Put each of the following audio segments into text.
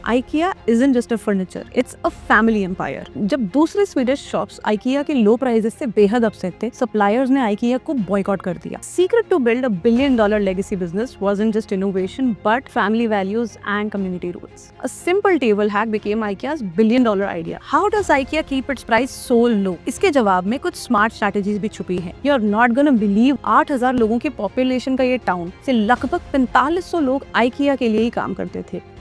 IKEA isn't just a furniture, it's a family empire. जब दूसरे Swedish shops IKEA के low prices से बेहद अपसेट थे, सप्लायर्स ने IKEA को बॉयकॉट कर दिया. Secret to build a $1 billion legacy business wasn't just innovation, but family values and community roots. A simple table hack became IKEA's $1 billion idea. How does IKEA keep its price so low? इसके जवाब में कुछ smart strategies भी छुपी हैं. You're not gonna believe 8,000 लोगों की population का ये टाउन से लगभग 4500 लोग IKEA के लिए ही काम करते थे.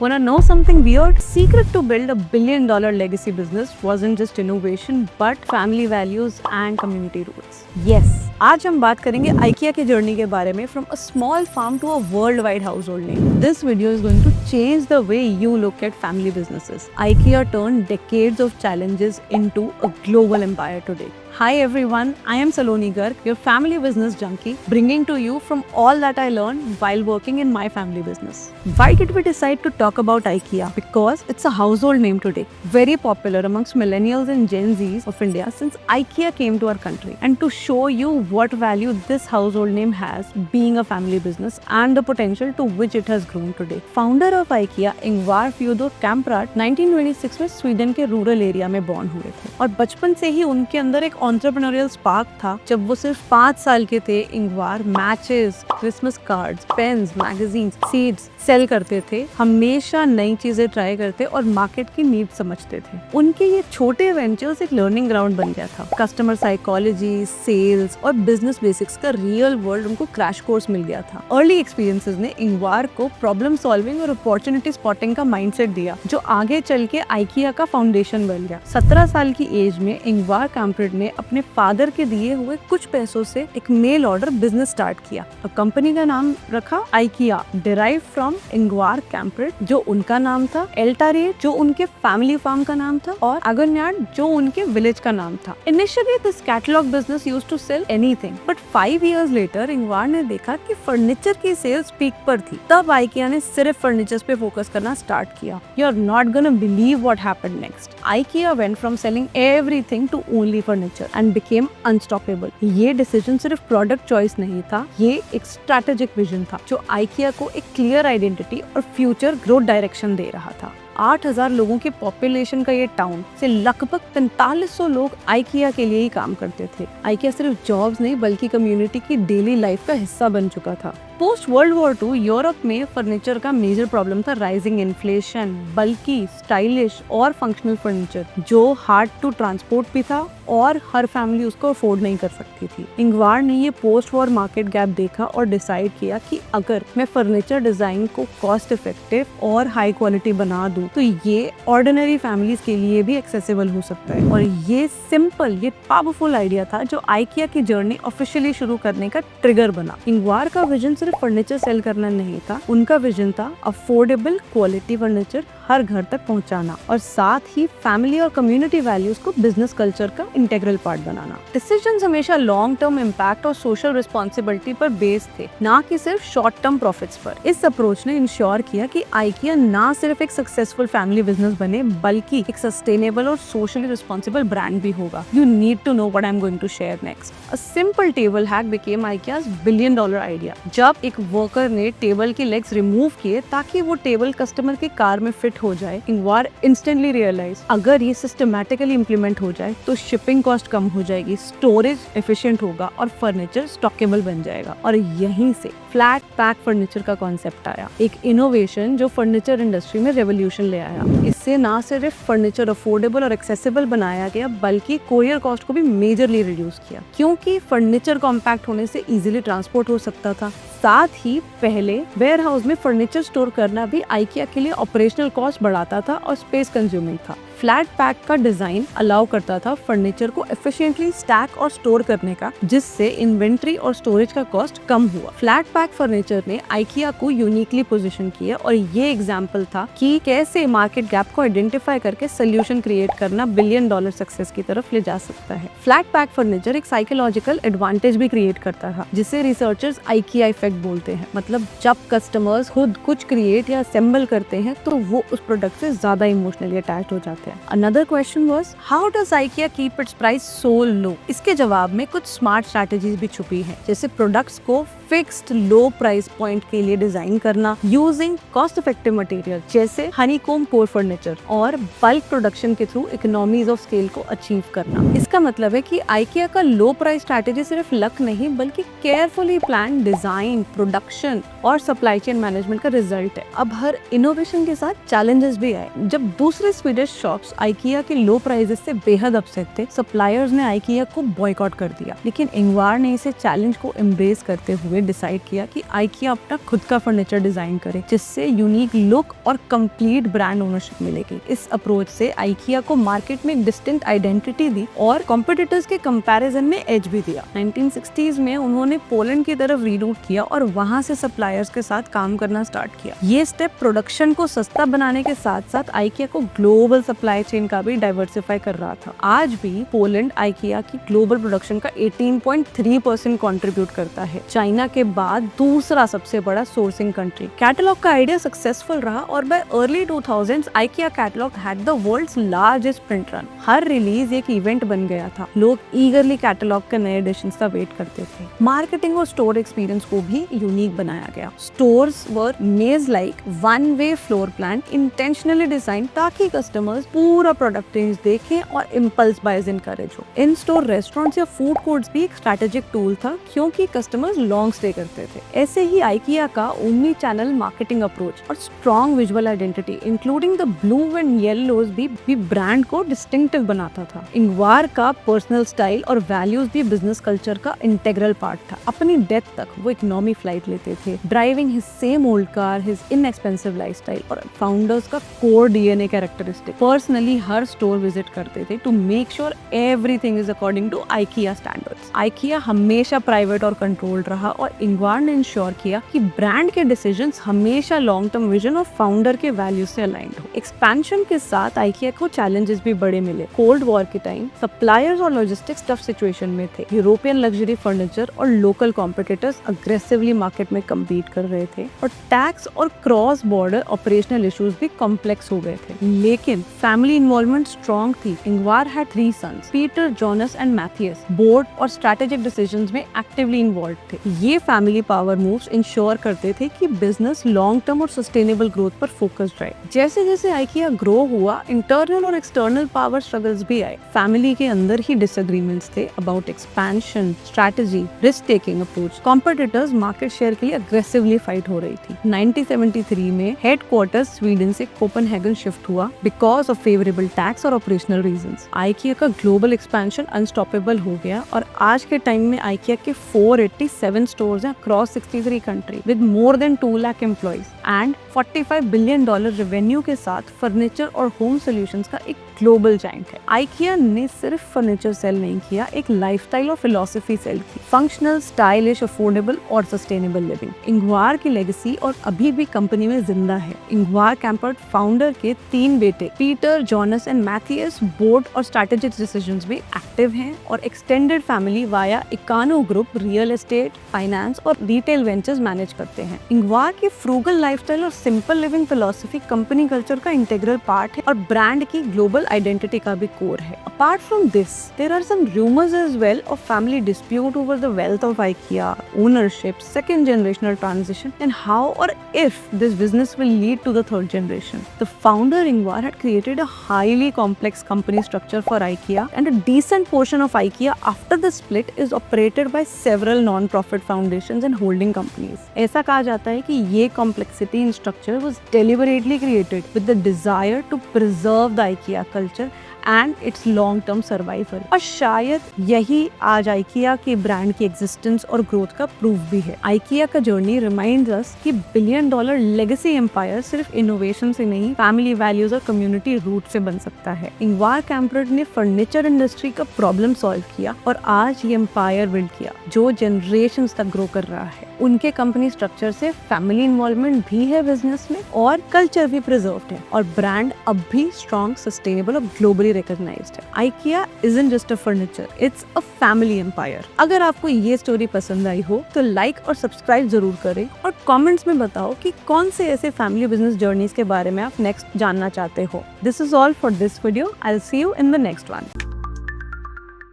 Wanna know something weird? Secret to build a $1 billion legacy business wasn't just innovation, but family values and community roots. Yes, आज हम बात करेंगे IKEA के जर्नी के बारे में from a small farm to a worldwide household name. This video is going to change the way you look at family businesses. IKEA turned decades of challenges into a global empire today. Hi everyone, I am Saloni Garg, your family business junkie, bringing to you from all that I learned while working in my family business. Why did we decide to talk about IKEA? Because it's a household name today, very popular amongst millennials and Gen Zs of India since IKEA came to our country. And to show you what value this household name has, being a family business and the potential to which it has grown today. Founder of IKEA, Ingvar Theodor Kamprad, 1926 में Sweden के rural area में born हुए थे और बचपन से ही उनके अंदर एक एंटरप्रेन्योरियल स्पार्क था. जब वो सिर्फ 5 साल के थे, Ingvar matches, Christmas cards, pens, magazines, seeds sell करते थे. हमेशा नई चीजें ट्राई करते और मार्केट की नीड समझते थे. उनके ये छोटे वेंचर्स एक लर्निंग ग्राउंड बन गया था. कस्टमर साइकोलॉजी, सेल्स और बिजनेस बेसिक्स का रियल वर्ल्ड उनको क्रैश कोर्स मिल गया था. अर्ली एक्सपीरियंसेस ने इंगवार को प्रॉब्लम सॉल्विंग और अपॉर्चुनिटी स्पॉटिंग का माइंडसेट दिया, जो आगे चल के IKEA का फाउंडेशन बन गया. 17 साल की एज में इंगवार कैम्प्रेड ने अपने फादर के दिए हुए कुछ पैसों से एक मेल ऑर्डर बिजनेस स्टार्ट किया. तो कंपनी का नाम रखा IKEA, डिराइव फ्रॉम इंगवार कैम्प्रेड जो उनका नाम था, एल्टारे जो उनके फैमिली फार्म का नाम था और अगरन्यार्ड जो उनके विलेज का नाम था. Initially this catalog business used to sell anything, but 5 years later Ingvar ने देखा कि फर्नीचर की सेल्स पीक पर थी. तब IKEA ने सिर्फ फर्नीचर पे फोकस करना स्टार्ट किया. You are not gonna believe what happened next. IKEA went from selling everything to only furniture and became unstoppable. ये डिसीजन सिर्फ प्रोडक्ट चॉइस नहीं था, ये एक स्ट्रैटेजिक विजन था जो IKEA को एक क्लियर आइडेंटिटी और फ्यूचर ग्रोथ डायरेक्शन दे रहा था. 8,000 लोगों की पॉपुलेशन का ये टाउन से लगभग 4500 लोग IKEA के लिए ही काम करते थे. IKEA सिर्फ जॉब्स नहीं बल्कि कम्युनिटी की डेली लाइफ का हिस्सा बन चुका था. पोस्ट वर्ल्ड वॉर 2 यूरोप में फर्नीचर का मेजर प्रॉब्लम था राइजिंग इन्फ्लेशन, बल्कि स्टाइलिश और फंक्शनल फर्नीचर जो हार्ड टू ट्रांसपोर्ट भी था और हर फैमिली उसको अफोर्ड नहीं कर सकती थी. इंगवार ने ये पोस्ट वॉर मार्केट गैप देखा और डिसाइड किया कि अगर मैं फर्नीचर डिजाइन को कॉस्ट इफेक्टिव और हाई क्वालिटी बना दूं तो ये ऑर्डिनरी फैमिलीज के लिए भी एक्सेसिबल हो सकता है. और ये सिंपल, ये पावरफुल आइडिया था जो IKEA की जर्नी ऑफिशियली शुरू करने का ट्रिगर बना. इंगवार का विजन सिर्फ फर्नीचर सेल करना नहीं था, उनका विजन था अफोर्डेबल क्वालिटी फर्नीचर हर घर तक पहुंचाना और साथ ही फैमिली और कम्युनिटी वैल्यूज को बिजनेस कल्चर का इंटीग्रल पार्ट बनाना. डिसीजंस हमेशा लॉन्ग टर्म इम्पैक्ट और सोशल रिस्पॉन्सिबिलिटी पर बेस्ड थे, ना कि सिर्फ शॉर्ट टर्म प्रॉफिट्स पर. इस अप्रोच ने इंश्योर किया कि IKEA ना सिर्फ एक सक्सेसफुल फैमिली बिजनेस बने बल्कि एक सस्टेनेबल और सोशली रिस्पॉन्सिबल ब्रांड भी होगा. You need to know what I am going to share next. A simple table hack became IKEA's $1 billion idea. जब एक वर्कर ने टेबल के लेग्स रिमूव किए ताकि वो टेबल कस्टमर की कार में फिट हो जाए, इंगवार इंस्टेंटली रियलाइज अगर ये सिस्टमैटिकली इंप्लीमेंट हो जाए तो शिपिंग कॉस्ट कम हो जाएगी, स्टोरेज एफिशिएंट होगा और फर्नीचर स्टॉकेबल बन जाएगा. और यहीं से फ्लैट पैक फर्नीचर का कॉन्सेप्ट आया, एक इनोवेशन जो फर्नीचर इंडस्ट्री में रेवोल्यूशन ले आया. इससे ना सिर्फ फर्नीचर अफोर्डेबल और एक्सेसिबल बनाया गया बल्कि कोरियर कॉस्ट को भी मेजरली रिड्यूस किया, क्योंकि फर्नीचर कॉम्पैक्ट होने से इजीली ट्रांसपोर्ट हो सकता था. साथ ही पहले वेयर हाउस में फर्नीचर स्टोर करना भी IKEA के लिए ऑपरेशनल कॉस्ट बढ़ाता था और स्पेस कंज्यूमिंग था. फ्लैट पैक का डिजाइन अलाउ करता था फर्नीचर को एफिशिएंटली स्टैक और स्टोर करने का, जिससे इन्वेंट्री और स्टोरेज का कॉस्ट कम हुआ. फ्लैट पैक फर्नीचर ने IKEA को यूनिकली पोजीशन किया और ये एग्जांपल था कि कैसे मार्केट गैप को आइडेंटिफाई करके सोल्यूशन क्रिएट करना $1 billion सक्सेस की तरफ ले जा सकता है. फ्लैट पैक फर्नीचर एक साइकोलॉजिकल एडवांटेज भी क्रिएट करता था, जिसे रिसर्चर्स IKEA इफेक्ट बोलते हैं. मतलब जब कस्टमर्स खुद कुछ क्रिएट या असेंबल करते हैं तो वो उस प्रोडक्ट से ज्यादा इमोशनली अटैच्ड हो जाते हैं. Another question was, how does IKEA keep its price so low? इसके जवाब में कुछ स्मार्ट स्ट्रैटेजीज भी छुपी हैं, जैसे प्रोडक्ट्स को फिक्स्ड लो प्राइस पॉइंट के लिए डिजाइन करना यूजिंग कॉस्ट इफेक्टिव मटेरियल जैसे हनीकोम कोर फर्नीचर और बल्क प्रोडक्शन के थ्रू इकोनॉमीज ऑफ स्केल को अचीव करना। इसका मतलब है कि आइकिया का लो प्राइस स्ट्रैटेजी सिर्फ लक नहीं बल्कि केयरफुली प्लान डिजाइन, प्रोडक्शन और सप्लाई चेन मैनेजमेंट का रिजल्ट है। अब हर इनोवेशन के साथ चैलेंजेस भी आए। जब दूसरे स्वीडिश शॉप्स आइकिया के लो प्राइसेस से बेहद अपसेट थे, सप्लायर्स ने आइकिया को बॉयकॉट कर दिया, लेकिन इंगवार ने इसे चैलेंज को एम्ब्रेस करते हुए डिसाइड किया कि आइकिया अपना खुद का फर्नीचर डिजाइन करे जिससे यूनिक लुक और कंप्लीट ब्रांड ओनरशिप मिलेगी। इस अप्रोच से आइकिया को मार्केट में एक डिस्टिंक्ट आइडेंटिटी दी और कॉम्पिटिटर्स के कंपैरिजन में एज भी दिया। 1960s में उन्होंने पोलैंड की तरफ रीरूट किया और वहां से सप्लायर्स के साथ काम करना स्टार्ट किया। ये स्टेप प्रोडक्शन को सस्ता बनाने के साथ साथ आइकिया को ग्लोबल सप्लाई चेन का भी डाइवर्सिफाई कर रहा था। आज भी पोलैंड आइकिया की ग्लोबल प्रोडक्शन का 18.3% कंट्रीब्यूट करता है, चाइना के बाद दूसरा सबसे बड़ा सोर्सिंग कंट्री। कैटलॉग का आइडिया सक्सेसफुल रहा और by early 2000s IKEA catalogue had the world's largest print run. हर रिलीज एक इवेंट बन गया था। लोग ईगरली कैटलॉग के नए एडिशंस का वेट करते थे। मार्केटिंग और स्टोर एक्सपीरियंस को भी यूनिक बनाया गया। स्टोर्स वर मेज like one way floor plan intentionally design ताकि कस्टमर्स पूरा प्रोडक्ट रेंज देखें और इम्पल्स बायर्स इनकरेज हो। इन स्टोर रेस्टोरेंट्स या फूड कोर्ट्स भी एक स्ट्रेटेजिक टूल था क्योंकि कस्टमर्स लॉन्ग स्टे करते थे। ऐसे ही आइकिया का ओमनी चैनल मार्केटिंग अप्रोच और strong visual identity including the blue and yellows भी ब्रांड को डिस्टिंक्टिव बनाता था। इंगवार का पर्सनल स्टाइल और वैल्यूज भी बिजनेस कल्चर का इंटेग्रल पार्ट था। अपनी डेथ तक वो इकोनॉमी फ्लाइट लेते थे, driving his same old car, his inexpensive lifestyle और फाउंडर्स का कोर डीएनए कैरेक्टरिस्टिक। पर्सनली हर स्टोर विजिट करते थे to make sure everything is according to IKEA standards. IKEA हमेशा प्राइवेट और कंट्रोल्ड रहा और इंगवार ने इंश्योर किया कि ब्रांड के डिसीजंस हमेशा लॉन्ग टर्म विजन और फाउंडर के वैल्यूज से अलाइंड हो। एक्सपेंशन के साथ आइकिया को चैलेंजेस भी बड़े मिले। कोल्ड वॉर के टाइम सप्लायर्स और लॉजिस्टिक्स टफ सिचुएशन में थे। यूरोपियन लग्जरी फर्नीचर और लोकल कॉम्पिटिटर्स अग्रेसिवली मार्केट में कम्पीट कर रहे थे और टैक्स और क्रॉस बॉर्डर ऑपरेशनल इश्यूज भी कॉम्प्लेक्स हो गए थे, लेकिन फैमिली इन्वॉल्वमेंट स्ट्रॉन्ग थी। इंगवार had 3 sons, Peter, Jonas and Mathias, board और स्ट्रेटेजिक डिसीजंस में एक्टिवली इन्वॉल्व थे। ये फैमिली पावर मूव्स इंश्योर करते थे कि बिजनेस लॉन्ग टर्म और सस्टेनेबल ग्रोथ पर फोकस्ड रहे। जैसे जैसे आइकिया ग्रो हुआ, इंटरनल और एक्सटर्नल पावर स्ट्रगल्स भी आए। फैमिली के अंदर ही डिसएग्रीमेंट्स थे about expansion, strategy, risk taking approach. Competitors market share के लिए अग्रेसिवली फाइट हो रही थी। 1973 में हेडक्वार्टर्स स्वीडन से कोपेनहेगन शिफ्ट हुआ बिकॉज ऑफ फेवरेबल टैक्स और ऑपरेशनल रीजंस। आइकिया का ग्लोबल एक्सपेंशन अनस्टॉपेबल हो गया और आज के टाइम में आइकिया के 487 स्टोर्स हैं across 63 country with more than 2 lakh employees and $45 billion revenue के साथ फर्नीचर और होम सॉल्यूशंस का एक ग्लोबल जायंट है। आइकिया ने सिर्फ फर्नीचर सेल नहीं किया, एक लाइफस्टाइल और फिलॉसफी सेल की। फंक्शनल, स्टाइलिश, अफोर्डेबल और सस्टेनेबल लिविंग। इंगवार की लेगेसी और अभी भी कंपनी में जिंदा है। इंगवार कैम्पर्ट फाउंडर के 3 बेटे Peter, Jonas and Mathias board और स्ट्रेटेजिक डिसीजंस में एक्टिव हैं और extended family via Ikano group real estate, finance और रिटेल वेंचर्स मैनेज करते हैं। इंगवार की फ्रूगल लाइफस्टाइल और simple living philosophy company culture का इंटीग्रल पार्ट है और ब्रांड की ग्लोबल आइडेंटिटी का भी कोर है। Apart from this, there are some rumors as well of family dispute over the wealth of IKEA, ownership, second generational transition, and how or if this business will lead to the third generation. The founder Ingvar had created a highly complex company structure for IKEA, and a decent portion of IKEA after the split is operated by several non-profit foundations and holding companies. ऐसा कहा जाता है कि ये complexity in structure was deliberately created with the desire to preserve the IKEA culture and it's long term survival. और शायद यही आज आइकिया के ब्रांड की एग्जिस्टेंस और ग्रोथ का प्रूफ भी है। आइकिया का जर्नी रिमाइंड्स अस कि $1 बिलियन लेगेसी एम्पायर सिर्फ इनोवेशन से नहीं, फैमिली वैल्यूज और कम्युनिटी रूट से बन सकता है। इंगवार कैम्पर्ट ने फर्नीचर इंडस्ट्री का प्रॉब्लम सॉल्व किया और आज ये एम्पायर बिल्ड किया जो जनरेशंस तक ग्रो कर रहा है। उनके कंपनी स्ट्रक्चर से फैमिली इन्वॉल्वमेंट भी है बिजनेस में और कल्चर भी प्रिजर्व्ड है और ब्रांड अब भी स्ट्रॉन्ग, सस्टेनेबल और ग्लोबली रिकॉग्नाइज्ड है। IKEA isn't just a furniture, it's a family empire। अगर आपको ये स्टोरी पसंद आई हो तो लाइक और सब्सक्राइब जरूर करें और कमेंट्स में बताओ कि कौन से ऐसे फैमिली बिजनेस जर्नीज के बारे में आप नेक्स्ट जानना चाहते हो। This is all for this video. I will see you in the next one.